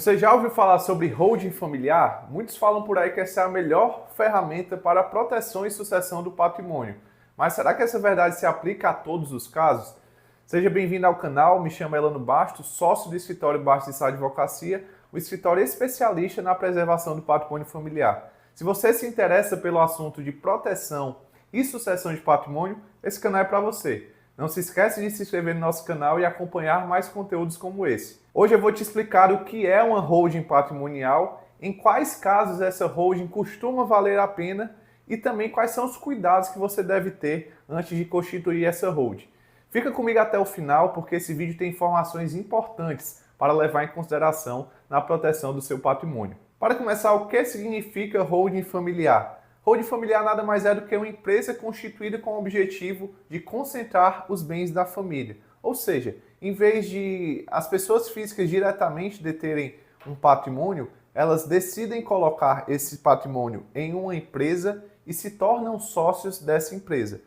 Você já ouviu falar sobre holding familiar? Muitos falam por aí que essa é a melhor ferramenta para a proteção e sucessão do patrimônio. Mas será que essa verdade se aplica a todos os casos? Seja bem-vindo ao canal, me chamo Elano Bastos, sócio do escritório Bastos e Advocacia, o escritório especialista na preservação do patrimônio familiar. Se você se interessa pelo assunto de proteção e sucessão de patrimônio, esse canal é para você. Não se esqueça de se inscrever no nosso canal e acompanhar mais conteúdos como esse. Hoje eu vou te explicar o que é uma holding patrimonial, em quais casos essa holding costuma valer a pena e também quais são os cuidados que você deve ter antes de constituir essa holding. Fica comigo até o final porque esse vídeo tem informações importantes para levar em consideração na proteção do seu patrimônio. Para começar, o que significa holding familiar? Holding familiar nada mais é do que uma empresa constituída com o objetivo de concentrar os bens da família. Ou seja, em vez de as pessoas físicas diretamente deterem um patrimônio, elas decidem colocar esse patrimônio em uma empresa e se tornam sócios dessa empresa.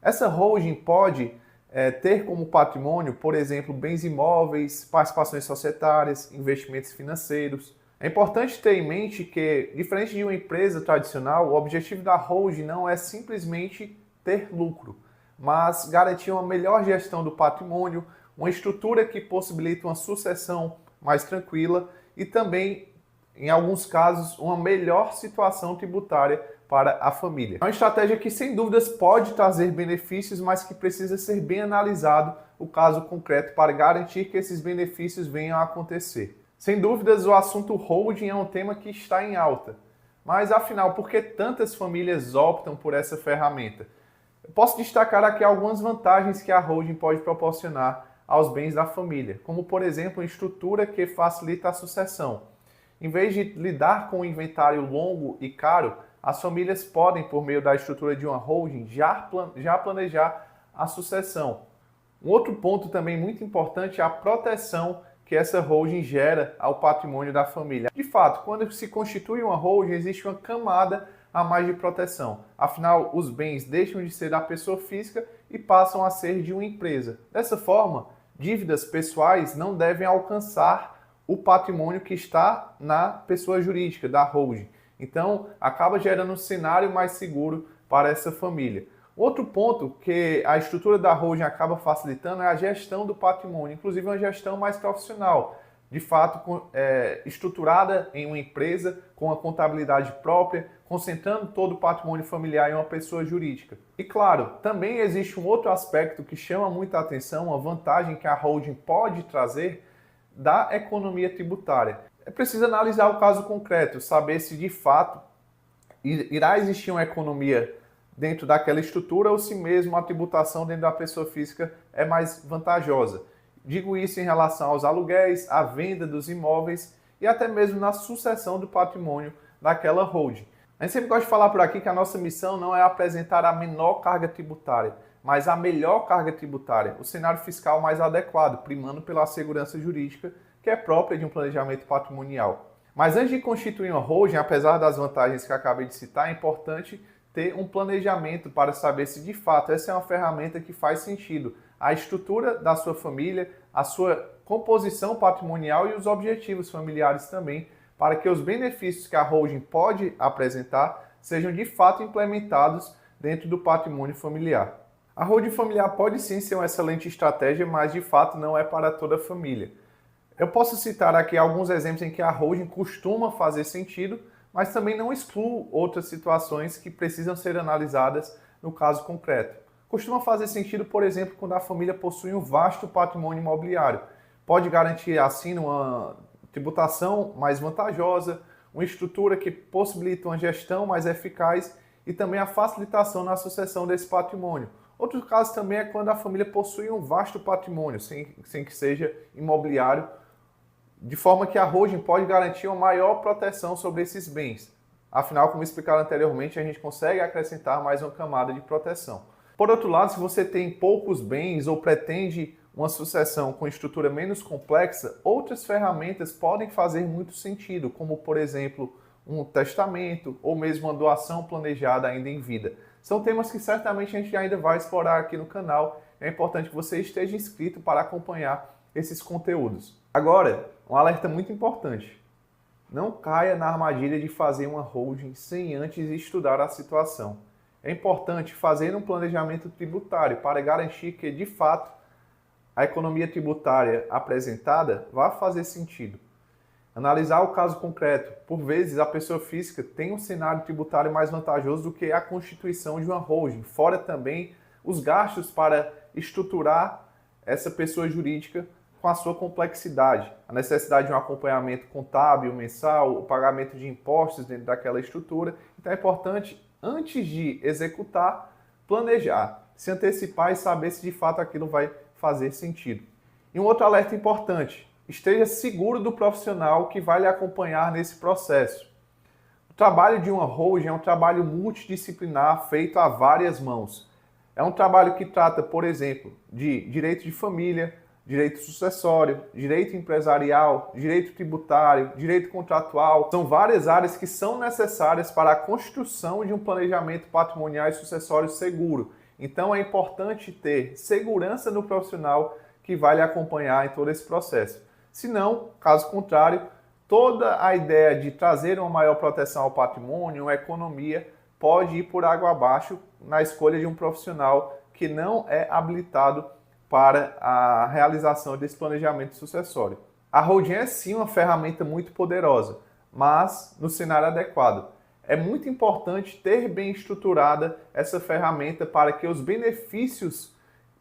Essa holding pode ter como patrimônio, por exemplo, bens imóveis, participações societárias, investimentos financeiros. É importante ter em mente que, diferente de uma empresa tradicional, o objetivo da holding não é simplesmente ter lucro, mas garantir uma melhor gestão do patrimônio, uma estrutura que possibilita uma sucessão mais tranquila e também, em alguns casos, uma melhor situação tributária para a família. É uma estratégia que, sem dúvidas, pode trazer benefícios, mas que precisa ser bem analisado o caso concreto para garantir que esses benefícios venham a acontecer. Sem dúvidas, o assunto holding é um tema que está em alta. Mas, afinal, por que tantas famílias optam por essa ferramenta? Eu posso destacar aqui algumas vantagens que a holding pode proporcionar aos bens da família, como, por exemplo, uma estrutura que facilita a sucessão. Em vez de lidar com um inventário longo e caro, as famílias podem, por meio da estrutura de uma holding, já planejar a sucessão. Um outro ponto também muito importante é a proteção que essa holding gera ao patrimônio da família. De fato, quando se constitui uma holding, existe uma camada a mais de proteção. Afinal, os bens deixam de ser da pessoa física e passam a ser de uma empresa. Dessa forma, dívidas pessoais não devem alcançar o patrimônio que está na pessoa jurídica, da holding. Então, acaba gerando um cenário mais seguro para essa família. Outro ponto que a estrutura da holding acaba facilitando é a gestão do patrimônio, inclusive uma gestão mais profissional, de fato estruturada em uma empresa com a contabilidade própria, concentrando todo o patrimônio familiar em uma pessoa jurídica. E claro, também existe um outro aspecto que chama muita atenção, uma vantagem que a holding pode trazer da economia tributária. É preciso analisar o caso concreto, saber se de fato irá existir uma economia dentro daquela estrutura ou se mesmo a tributação dentro da pessoa física é mais vantajosa. Digo isso em relação aos aluguéis, à venda dos imóveis e até mesmo na sucessão do patrimônio daquela holding. A gente sempre gosta de falar por aqui que a nossa missão não é apresentar a menor carga tributária, mas a melhor carga tributária, o cenário fiscal mais adequado, primando pela segurança jurídica que é própria de um planejamento patrimonial. Mas antes de constituir uma holding, apesar das vantagens que acabei de citar, é importante ter um planejamento para saber se de fato essa é uma ferramenta que faz sentido. A estrutura da sua família, a sua composição patrimonial e os objetivos familiares também, para que os benefícios que a holding pode apresentar sejam de fato implementados dentro do patrimônio familiar. A holding familiar pode sim ser uma excelente estratégia, mas de fato não é para toda a família. Eu posso citar aqui alguns exemplos em que a holding costuma fazer sentido, mas também não excluo outras situações que precisam ser analisadas no caso concreto. Costuma fazer sentido, por exemplo, quando a família possui um vasto patrimônio imobiliário. Pode garantir, assim, uma tributação mais vantajosa, uma estrutura que possibilita uma gestão mais eficaz e também a facilitação na sucessão desse patrimônio. Outro caso também é quando a família possui um vasto patrimônio, sem que seja imobiliário, de forma que a holding pode garantir uma maior proteção sobre esses bens. Afinal, como explicado anteriormente, a gente consegue acrescentar mais uma camada de proteção. Por outro lado, se você tem poucos bens ou pretende uma sucessão com estrutura menos complexa, outras ferramentas podem fazer muito sentido, como, por exemplo, um testamento ou mesmo uma doação planejada ainda em vida. São temas que certamente a gente ainda vai explorar aqui no canal. É importante que você esteja inscrito para acompanhar esses conteúdos. Agora, Um alerta muito importante. Não caia na armadilha de fazer uma holding sem antes estudar a situação. É importante fazer um planejamento tributário para garantir que, de fato, a economia tributária apresentada vai fazer sentido. Analisar o caso concreto. Por vezes, a pessoa física tem um cenário tributário mais vantajoso do que a constituição de uma holding, fora também os gastos para estruturar essa pessoa jurídica com a sua complexidade, a necessidade de um acompanhamento contábil mensal, o pagamento de impostos dentro daquela estrutura. Então é importante, antes de executar, planejar, se antecipar e saber se de fato aquilo vai fazer sentido. E um outro alerta importante: esteja seguro do profissional que vai lhe acompanhar nesse processo. O trabalho de uma holding é um trabalho multidisciplinar feito a várias mãos. É um trabalho que trata, por exemplo, de direito de família, direito sucessório, direito empresarial, direito tributário, direito contratual. São várias áreas que são necessárias para a construção de um planejamento patrimonial e sucessório seguro. Então é importante ter segurança no profissional que vai lhe acompanhar em todo esse processo. Se não, caso contrário, toda a ideia de trazer uma maior proteção ao patrimônio, uma economia, pode ir por água abaixo na escolha de um profissional que não é habilitado para a realização desse planejamento sucessório. A holding é sim uma ferramenta muito poderosa, mas no cenário adequado. É muito importante ter bem estruturada essa ferramenta para que os benefícios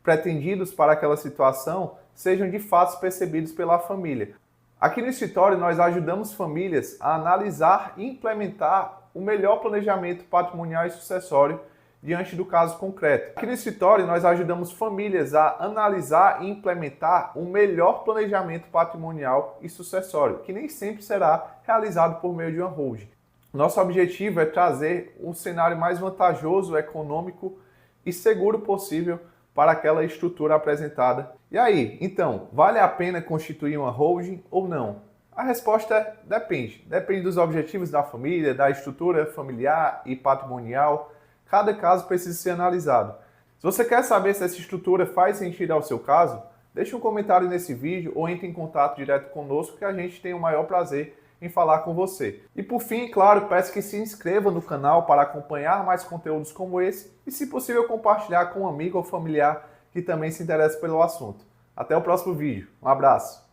pretendidos para aquela situação sejam de fato percebidos pela família. Aqui no escritório nós ajudamos famílias a analisar e implementar o melhor planejamento patrimonial e sucessório diante do caso concreto. Aqui no escritório nós ajudamos famílias a analisar e implementar o melhor planejamento patrimonial e sucessório, que nem sempre será realizado por meio de uma holding. Nosso objetivo é trazer um cenário mais vantajoso, econômico e seguro possível para aquela estrutura apresentada. E aí, então, vale a pena constituir uma holding ou não? A resposta é depende. Depende dos objetivos da família, da estrutura familiar e patrimonial. Cada caso precisa ser analisado. Se você quer saber se essa estrutura faz sentido ao seu caso, deixe um comentário nesse vídeo ou entre em contato direto conosco que a gente tem o maior prazer em falar com você. E por fim, claro, peço que se inscreva no canal para acompanhar mais conteúdos como esse e, se possível, compartilhar com um amigo ou familiar que também se interessa pelo assunto. Até o próximo vídeo. Um abraço!